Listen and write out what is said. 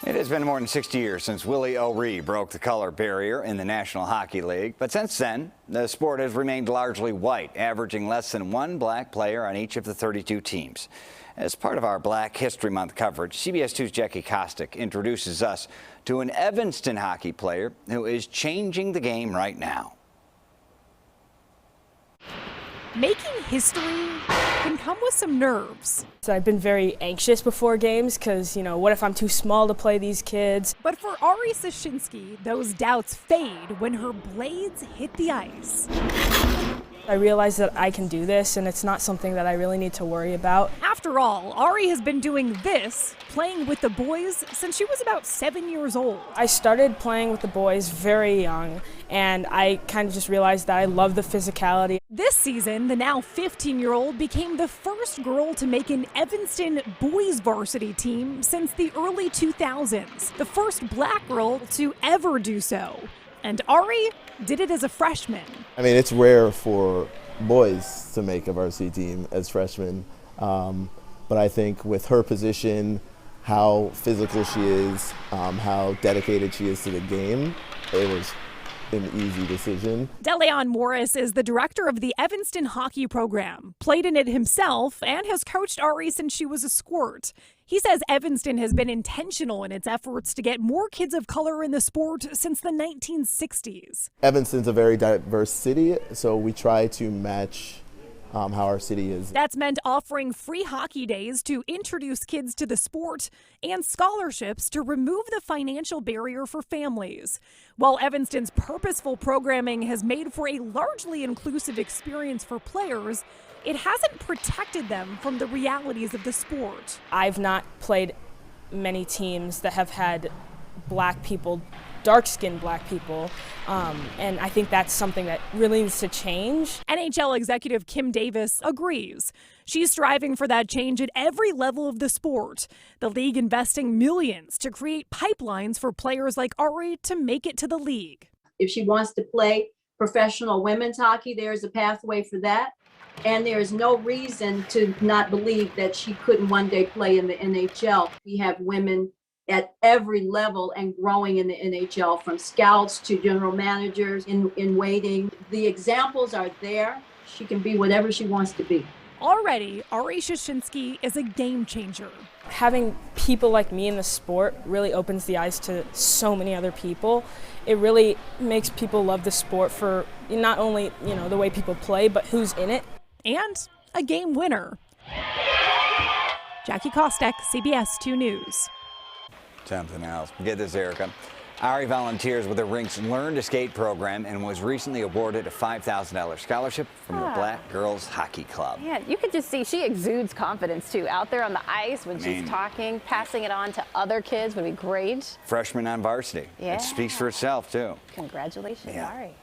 It has been more than 60 years since Willie O'Ree broke the color barrier in the National Hockey League. But since then, the sport has remained largely white, averaging less than one black player on each of the 32 teams. As part of our Black History Month coverage, CBS 2's Jackie Kostek introduces us to an Evanston hockey player who is changing the game right now. Making history can come with some nerves. So I've been very anxious before games because, what if I'm too small to play these kids? But for Ari Sushinski, those doubts fade when her blades hit the ice. I realize that I can do this, and it's not something that I really need to worry about. After all, Ari has been doing this, playing with the boys, since she was about 7 years old. I started playing with the boys very young, and I kind of just realized that I love the physicality. This season, the now 15-year-old became the first girl to make an Evanston boys varsity team since the early 2000s, the first black girl to ever do so. And Ari did it as a freshman. I mean, it's rare for boys to make a varsity team as freshmen, but I think with her position, how physical she is, how dedicated she is to the game, it was an easy decision. DeLeon Morris is the director of the Evanston hockey program, played in it himself, and has coached Ari since she was a squirt. He says Evanston has been intentional in its efforts to get more kids of color in the sport since the 1960s. Evanston's a very diverse city, so we try to match how our city is. That's meant offering free hockey days to introduce kids to the sport and scholarships to remove the financial barrier for families. While Evanston's purposeful programming has made for a largely inclusive experience for players, it hasn't protected them from the realities of the sport. I've not played many teams that have had black people, dark-skinned black people, and I think that's something that really needs to change. NHL executive Kim Davis agrees. She's striving for that change at every level of the sport. The league investing millions to create pipelines for players like Ari to make it to the league. If she wants to play professional women's hockey, there's a pathway for that. And there is no reason to not believe that she couldn't one day play in the NHL. We have women at every level and growing in the NHL, from scouts to general managers in waiting. The examples are there. She can be whatever she wants to be. Already, Ari Sushinski is a game changer. Having people like me in the sport really opens the eyes to so many other people. It really makes people love the sport for not only, the way people play, but who's in it. And a game winner. Jackie Kostek, CBS 2 News. Something else. Get this, Erica. Ari volunteers with the rink's Learn to Skate program and was recently awarded a $5,000 scholarship from the Black Girls Hockey Club. Yeah, you could just see she exudes confidence, too. Out there on the ice when she's talking, passing it on to other kids would be great. Freshman on varsity. Yeah. It speaks for itself, too. Congratulations, Ari.